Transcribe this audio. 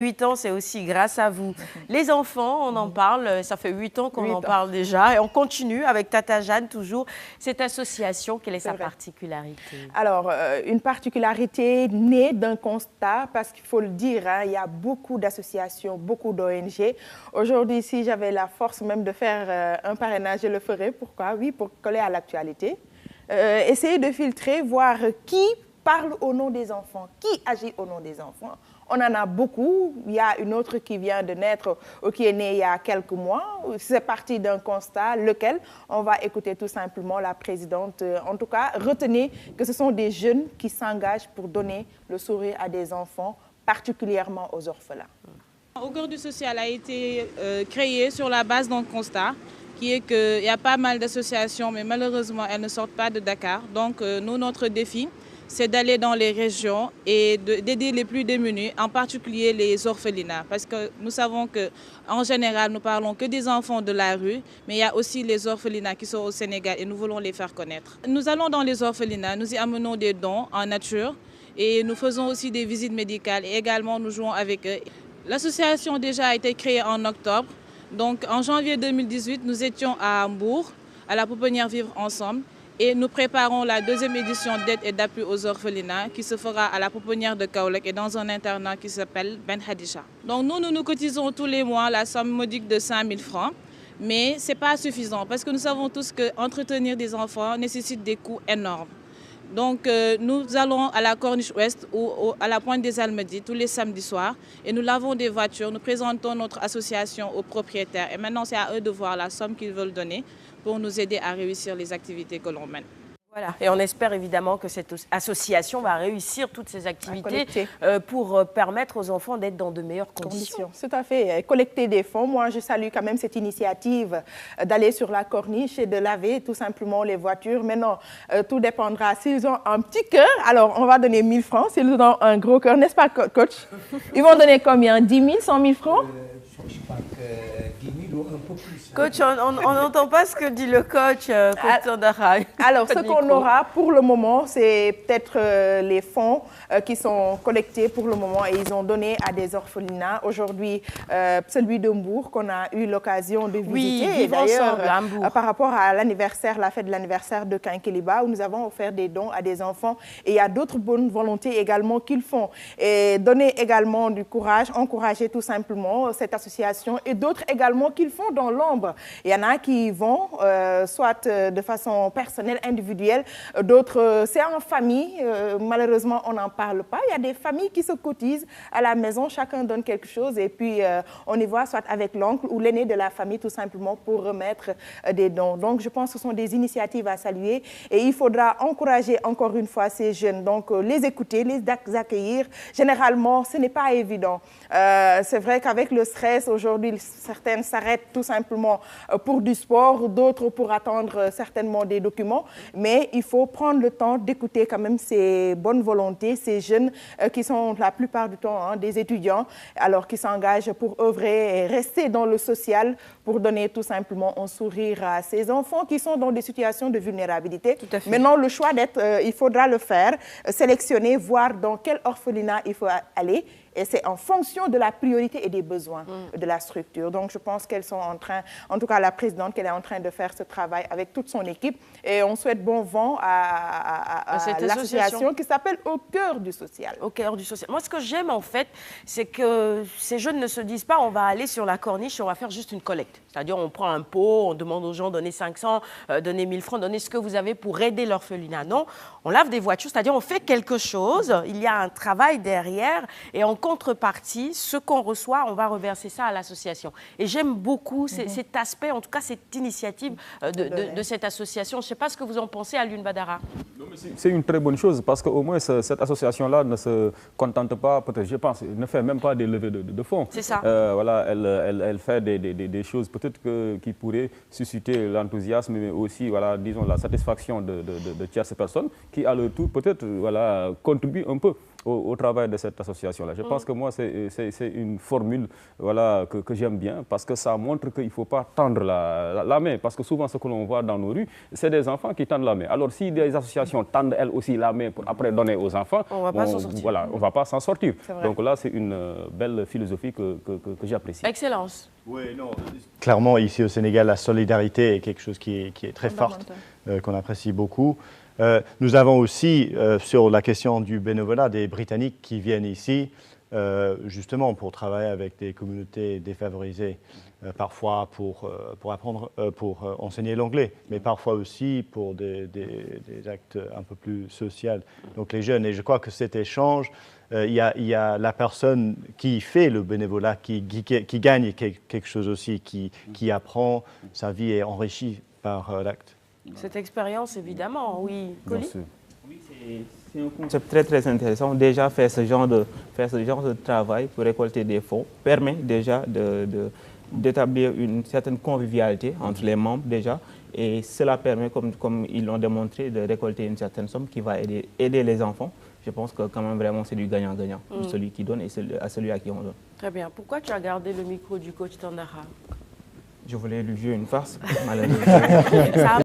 8 ans, c'est aussi grâce à vous. Les enfants, on en parle, ça fait 8 ans qu'on en parle déjà et on continue avec Tata Jeanne toujours. Cette association, quelle est sa particularité? Alors, une particularité née d'un constat, parce qu'il faut le dire, hein, il y a beaucoup d'associations, beaucoup d'ONG. Aujourd'hui, si j'avais la force même de faire un parrainage, je le ferais. Pourquoi? Oui, pour coller à l'actualité. Essayer de filtrer, voir qui parle au nom des enfants, qui agit au nom des enfants. On en a beaucoup. Il y a une autre qui vient de naître ou qui est née il y a quelques mois. C'est parti d'un constat, lequel on va écouter tout simplement la présidente. En tout cas, retenez que ce sont des jeunes qui s'engagent pour donner le sourire à des enfants, particulièrement aux orphelins. Au cœur du social a été créé sur la base d'un constat qui est qu'il y a pas mal d'associations, mais malheureusement, elles ne sortent pas de Dakar. Donc, nous, notre défi, c'est d'aller dans les régions et d'aider les plus démunis, en particulier les orphelinats. Parce que nous savons qu'en général, nous parlons que des enfants de la rue, mais il y a aussi les orphelinats qui sont au Sénégal et nous voulons les faire connaître. Nous allons dans les orphelinats, nous y amenons des dons en nature et nous faisons aussi des visites médicales et également nous jouons avec eux. L'association déjà a été créée en octobre. Donc en janvier 2018, nous étions à Hambourg, à la pouponnière Vivre Ensemble. Et nous préparons la deuxième édition d'aide et d'appui aux orphelinats qui se fera à la pouponnière de Kaolack et dans un internat qui s'appelle Ben Khadija. Donc nous cotisons tous les mois la somme modique de 5 000 francs. Mais ce n'est pas suffisant parce que nous savons tous qu'entretenir des enfants nécessite des coûts énormes. Donc nous allons à la Corniche Ouest ou à la Pointe des Almadies tous les samedis soirs et nous lavons des voitures, nous présentons notre association aux propriétaires et maintenant c'est à eux de voir la somme qu'ils veulent donner pour nous aider à réussir les activités que l'on mène. Voilà. Et on espère évidemment que cette association va réussir toutes ces activités pour permettre aux enfants d'être dans de meilleures conditions. Tout à fait. Collecter des fonds. Moi, je salue quand même cette initiative d'aller sur la corniche et de laver tout simplement les voitures. Maintenant, tout dépendra. S'ils ont un petit cœur, alors on va donner 1 000 francs. S'ils ont un gros cœur, n'est-ce pas, coach? Ils vont donner combien? 10 000, 100 000 francs? Je crois que 10 000 ou un peu plus. Coach, on n'entend pas ce que dit le coach. Alors, ce qu'on aura pour le moment, c'est peut-être les fonds qui sont collectés pour le moment et ils ont donné à des orphelinats. Aujourd'hui, celui de Hambourg qu'on a eu l'occasion de visiter. Oui, et d'ailleurs, par rapport à l'anniversaire, la fête de l'anniversaire de Kinkeliba, où nous avons offert des dons à des enfants. Et il y a d'autres bonnes volontés également qu'ils font. Et donner également du courage, encourager tout simplement cette association et d'autres également qu'ils font dans l'ombre. Il y en a qui vont, soit de façon personnelle, individuelle, d'autres, c'est en famille. Malheureusement, on n'en parle pas. Il y a des familles qui se cotisent à la maison, chacun donne quelque chose et puis on y voit soit avec l'oncle ou l'aîné de la famille tout simplement pour remettre des dons. Donc, je pense que ce sont des initiatives à saluer et il faudra encourager encore une fois ces jeunes. Donc, les écouter, les accueillir. Généralement, ce n'est pas évident. C'est vrai qu'avec le stress, aujourd'hui, certaines s'arrêtent tout simplement pour du sport, d'autres pour attendre certainement des documents. Mais il faut prendre le temps d'écouter quand même ces bonnes volontés, ces jeunes qui sont la plupart du temps des étudiants, alors qui s'engagent pour œuvrer et rester dans le social pour donner tout simplement un sourire à ces enfants qui sont dans des situations de vulnérabilité. Maintenant, le choix d'être, il faudra le faire, sélectionner, voir dans quel orphelinat il faut aller. Et c'est en fonction de la priorité et des besoins de la structure. Donc, je pense qu'elles sont en train, en tout cas la présidente, qu'elle est en train de faire ce travail avec toute son équipe. Et on souhaite bon vent à l'association qui s'appelle Au cœur du social. Au cœur du social. Moi, ce que j'aime en fait, c'est que ces jeunes ne se disent pas on va aller sur la corniche et on va faire juste une collecte. C'est-à-dire on prend un pot, on demande aux gens donnez 500, donnez 1000 francs, donnez ce que vous avez pour aider l'orphelinat. Non, on lave des voitures, c'est-à-dire on fait quelque chose, il y a un travail derrière et en contrepartie, ce qu'on reçoit, on va reverser ça à l'association. Et j'aime beaucoup cet aspect, en tout cas cette initiative de cette association. Je ne sais pas ce que vous en pensez, Alioune Badara. C'est une très bonne chose parce qu'au moins cette association-là ne se contente pas, peut-être, je pense, ne fait même pas des levées de fonds. C'est ça. Voilà, elle fait des choses peut-être qui pourraient susciter l'enthousiasme, mais aussi, voilà, disons, la satisfaction de tierces personnes qui, à leur tour, peut-être, voilà, contribuent un peu au travail de cette association-là. Je pense que moi, c'est une formule voilà, que j'aime bien parce que ça montre qu'il ne faut pas tendre la main. Parce que souvent, ce que l'on voit dans nos rues, c'est des enfants qui tendent la main. Alors, si des associations tendent elles aussi la main pour après donner aux enfants, on ne va pas s'en sortir. Voilà, on ne va pas s'en sortir. Donc là, c'est une belle philosophie que j'apprécie. Excellence. Oui, non. Clairement, ici au Sénégal, la solidarité est quelque chose qui est très forte, qu'on apprécie beaucoup. Nous avons aussi, sur la question du bénévolat, des Britanniques qui viennent ici, justement pour travailler avec des communautés défavorisées, parfois pour apprendre, pour enseigner l'anglais, mais parfois aussi pour des actes un peu plus sociaux. Donc les jeunes, et je crois que cet échange, il y a la personne qui fait le bénévolat, qui gagne quelque chose aussi, qui apprend, sa vie est enrichie par l'acte. Cette expérience, évidemment, oui. Colli? Oui, c'est un concept très très intéressant. Déjà, faire ce genre de travail pour récolter des fonds permet déjà d'établir une certaine convivialité entre les membres déjà. Et cela permet, comme ils l'ont démontré, de récolter une certaine somme qui va aider les enfants. Je pense que quand même vraiment c'est du gagnant-gagnant pour celui qui donne et à celui à qui on donne. Très bien. Pourquoi tu as gardé le micro du coach Tandara? Je voulais lui jouer une farce, malheureusement.